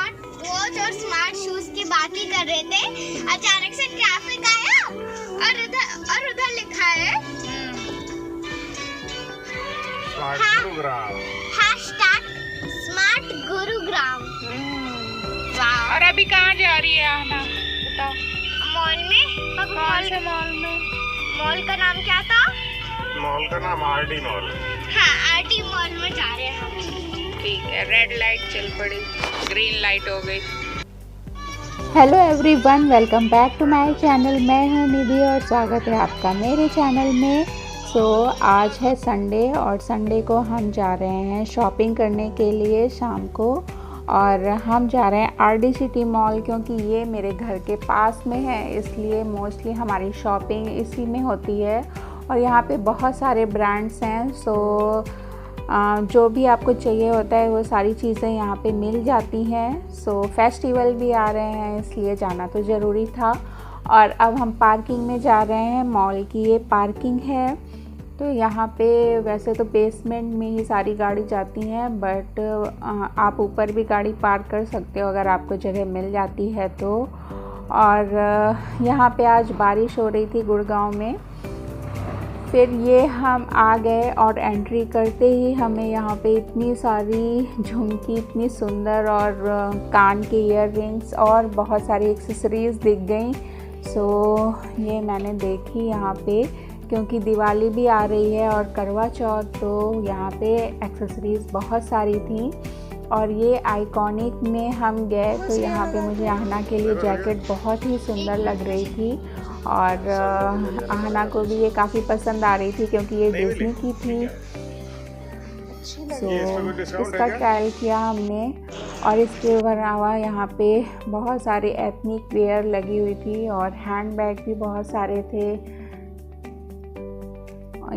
Watch और smart shoes की बात ही कर रहे थे, अचानक से ट्रैफिक आया और उधर लिखा है स्मार्ट गुरुग्राम। और अभी कहाँ जा रही है आना, बताओ। मॉल में। कौन से मॉल में? मॉल का नाम क्या था? मॉल का नाम आरडी मॉल। हाँ, आरडी मॉल में जा रहे हैं हम। ठीक है, रेड लाइट चल पड़ी, ग्रीन लाइट हो गई। Hello everyone, welcome back to my channel. मैं हूं निधि और स्वागत है आपका मेरे चैनल में। आज है संडे और संडे को हम जा रहे हैं शॉपिंग करने के लिए शाम को, और हम जा रहे हैं आरडी सिटी मॉल क्योंकि ये मेरे घर के पास में है, इसलिए मोस्टली हमारी शॉपिंग इसी में होती है। और यहाँ पे बहुत सारे ब्रांड्स हैं, जो भी आपको चाहिए होता है वो सारी चीज़ें यहाँ पे मिल जाती हैं। फेस्टिवल भी आ रहे हैं, इसलिए जाना तो ज़रूरी था। और अब हम पार्किंग में जा रहे हैं। मॉल की ये पार्किंग है, तो यहाँ पे वैसे तो बेसमेंट में ही सारी गाड़ी जाती हैं, बट आप ऊपर भी गाड़ी पार्क कर सकते हो अगर आपको जगह मिल जाती है तो। और यहाँ पे आज बारिश हो रही थी गुड़गांव में। फिर ये हम आ गए और एंट्री करते ही हमें यहाँ पे इतनी सारी झुमकी, इतनी सुंदर, और कान के ईयर रिंग्स और बहुत सारी एक्सेसरीज़ दिख गई। ये मैंने देखी यहाँ पे, क्योंकि दिवाली भी आ रही है और करवा चौथ, तो यहाँ पे एक्सेसरीज़ बहुत सारी थी। और ये आइकॉनिक में हम गए तो यहाँ पे मुझे आहना के लिए जैकेट बहुत ही सुंदर लग रही थी, और आहना को भी ये काफ़ी पसंद आ रही थी क्योंकि ये डिज्नी की थी। इसका ट्रायल किया हमने, और इसके अलावा यहाँ पे बहुत सारे एथनिक वेयर लगी हुई थी और हैंड बैग भी बहुत सारे थे।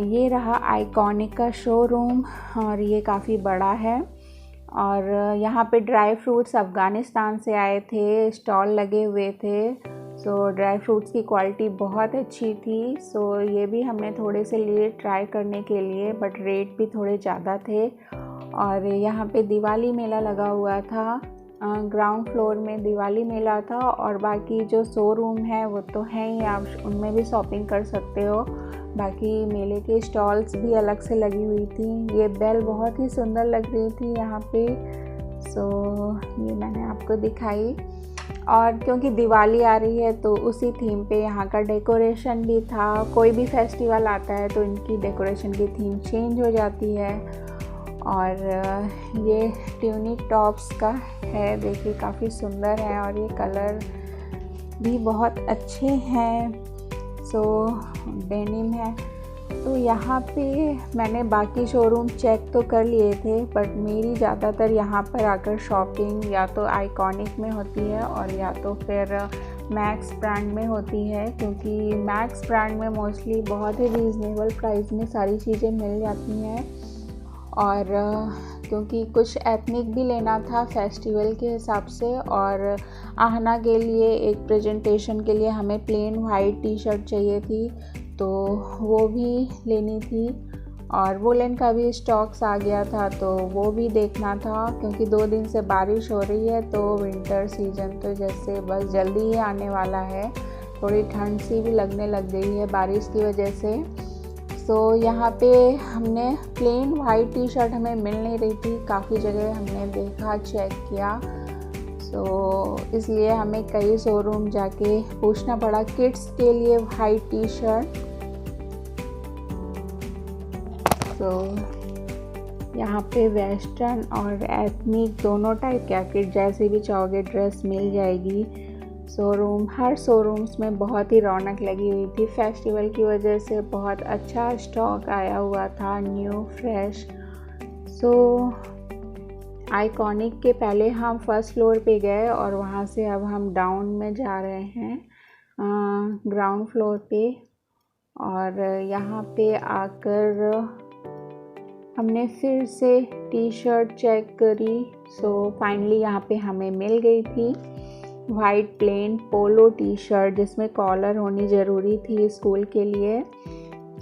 ये रहा आइकॉनिक का शोरूम, और ये काफ़ी बड़ा है। और यहाँ पे ड्राई फ्रूट्स अफ़गानिस्तान से आए थे, स्टॉल लगे हुए थे। ड्राई फ्रूट्स की क्वालिटी बहुत अच्छी थी। ये भी हमने थोड़े से लिए ट्राई करने के लिए, बट रेट भी थोड़े ज़्यादा थे। और यहाँ पे दिवाली मेला लगा हुआ था, ग्राउंड फ्लोर में दिवाली मेला था, और बाकी जो शोरूम है वो तो है ही, आप उनमें भी शॉपिंग कर सकते हो। बाकी मेले के स्टॉल्स भी अलग से लगी हुई थी। ये बेल बहुत ही सुंदर लग रही थी यहाँ पे, ये मैंने आपको दिखाई। और क्योंकि दिवाली आ रही है तो उसी थीम पे यहाँ का डेकोरेशन भी था। कोई भी फेस्टिवल आता है तो इनकी डेकोरेशन की थीम चेंज हो जाती है। और ये ट्यूनिक टॉप्स का है, देखिए काफ़ी सुंदर है, और ये कलर भी बहुत अच्छे हैं। डेनिम है। तो यहाँ पे मैंने बाकी शोरूम चेक तो कर लिए थे, बट मेरी ज़्यादातर यहाँ पर आकर शॉपिंग या तो आइकॉनिक में होती है और या तो फिर मैक्स ब्रांड में होती है, क्योंकि मैक्स ब्रांड में मोस्टली बहुत ही रीज़नेबल प्राइस में सारी चीज़ें मिल जाती हैं। और क्योंकि कुछ एथनिक भी लेना था फेस्टिवल के हिसाब से, और आहना के लिए एक प्रेजेंटेशन के लिए हमें प्लेन वाइट टी शर्ट चाहिए थी, तो वो भी लेनी थी। और वुलन का भी स्टॉक्स आ गया था, तो वो भी देखना था, क्योंकि 2 दिन से बारिश हो रही है, तो विंटर सीजन तो जैसे बस जल्दी ही आने वाला है। थोड़ी ठंड सी भी लगने लग गई है बारिश की वजह से। यहाँ पे हमने प्लेन वाइट टी शर्ट हमें मिल नहीं रही थी, काफ़ी जगह हमने देखा, चेक किया। इसलिए हमें कई शोरूम जाके पूछना पड़ा। किड्स के लिए वाइट टी शर्ट, यहाँ पे वेस्टर्न और एथनिक दोनों टाइप के आपके जैसे भी चाहोगे ड्रेस मिल जाएगी। हर शोरूम्स में बहुत ही रौनक लगी हुई थी। फेस्टिवल की वजह से बहुत अच्छा स्टॉक आया हुआ था, न्यू फ्रेश। आइकॉनिक के पहले हम फर्स्ट फ्लोर पे गए, और वहाँ से अब हम डाउन में जा रहे हैं ग्राउंड फ्लोर पे। और यहाँ पे आकर हमने फिर से टी शर्ट चेक करी। फाइनली यहाँ पे हमें मिल गई थी white plain polo T shirt, जिसमें कॉलर होनी ज़रूरी थी स्कूल के लिए।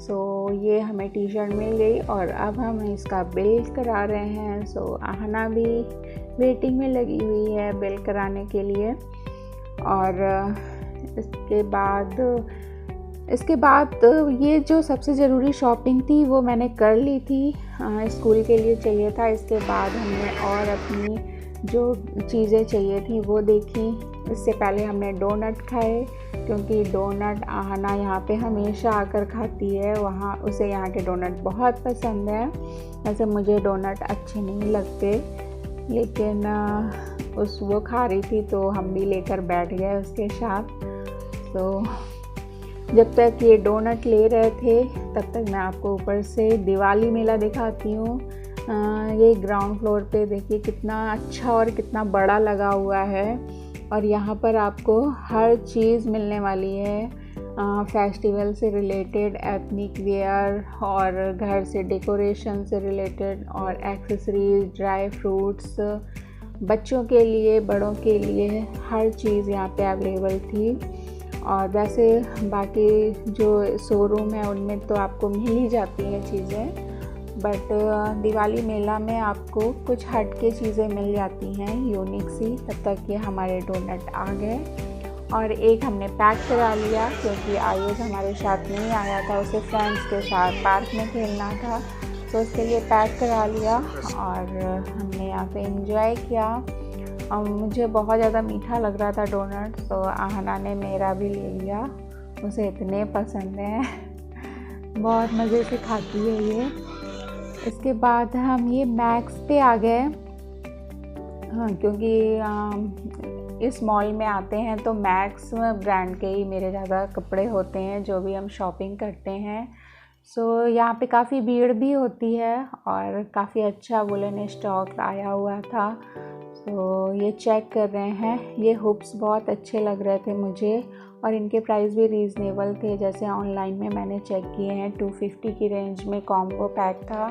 सो ये हमें टी शर्ट मिल गई और अब हम इसका बिल करा रहे हैं। सो आहना भी वेटिंग में लगी हुई है बिल कराने के लिए। और इसके बाद ये जो सबसे ज़रूरी शॉपिंग थी वो मैंने कर ली थी, स्कूल के लिए चाहिए था। इसके बाद हमने और अपनी जो चीज़ें चाहिए थी वो देखी। इससे पहले हमने डोनट खाए, क्योंकि डोनट आहना यहाँ पे हमेशा आकर खाती है, वहाँ उसे यहाँ के डोनट बहुत पसंद है। वैसे मुझे डोनट अच्छे नहीं लगते, लेकिन वो खा रही थी तो हम भी लेकर बैठ गए उसके साथ। तो जब तक ये डोनट ले रहे थे तब तक मैं आपको ऊपर से दिवाली मेला दिखाती हूँ। ये ग्राउंड फ्लोर पे देखिए कितना अच्छा और कितना बड़ा लगा हुआ है, और यहाँ पर आपको हर चीज़ मिलने वाली है, फेस्टिवल से रिलेटेड, एथनिक वेयर और घर से डेकोरेशन से रिलेटेड, और एक्सेसरीज, ड्राई फ्रूट्स, बच्चों के लिए बड़ों के लिए हर चीज़ यहाँ पे अवेलेबल थी। और वैसे बाकी जो शोरूम है उनमें तो आपको मिल ही जाती हैं चीज़ें, बट दिवाली मेला में आपको कुछ हट के चीज़ें मिल जाती हैं यूनिक सी। तब तक ये हमारे डोनट आ गए और एक हमने पैक करा लिया, क्योंकि आयुष हमारे साथ नहीं आया था, उसे फ्रेंड्स के साथ पार्क में खेलना था, तो उसके लिए पैक करा लिया और हमने यहाँ पे एंजॉय किया। मुझे बहुत ज़्यादा मीठा लग रहा था डोनट, तो आहना ने मेरा भी ले लिया, उसे इतने पसंद हैं, बहुत मज़े से खाती है ये। इसके बाद हम ये मैक्स पे आ गए, हाँ, क्योंकि इस मॉल में आते हैं तो मैक्स ब्रांड के ही मेरे ज़्यादा कपड़े होते हैं जो भी हम शॉपिंग करते हैं। सो यहाँ पे काफ़ी भीड़ भी होती है और काफ़ी अच्छा वुलन स्टॉक आया हुआ था। तो ये चेक कर रहे हैं, ये हुक्स बहुत अच्छे लग रहे थे मुझे और इनके प्राइस भी रीज़नेबल थे। जैसे ऑनलाइन में मैंने चेक किए हैं 250 की रेंज में कॉम्बो पैक था।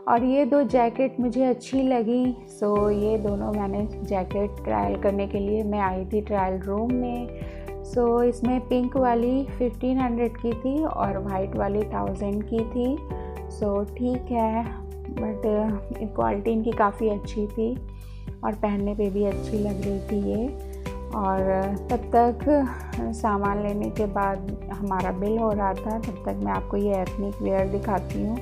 और ये दो जैकेट मुझे अच्छी लगी, सो ये दोनों मैंने जैकेट ट्रायल करने के लिए मैं आई थी ट्रायल रूम में। सो इसमें पिंक वाली 1500 की थी और वाइट वाली 1000 की थी। सो ठीक है, बट क्वालिटी इनकी काफ़ी अच्छी थी और पहनने पे भी अच्छी लग रही थी ये। और तब तक सामान लेने के बाद हमारा बिल हो रहा था, तब तक मैं आपको ये एथनिक वेयर दिखाती हूँ।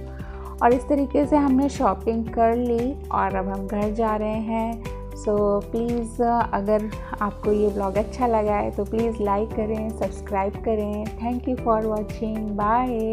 और इस तरीके से हमने शॉपिंग कर ली और अब हम घर जा रहे हैं। सो प्लीज़ अगर आपको ये ब्लॉग अच्छा लगा है तो प्लीज़ लाइक करें, सब्सक्राइब करें। Thank you for watching, bye.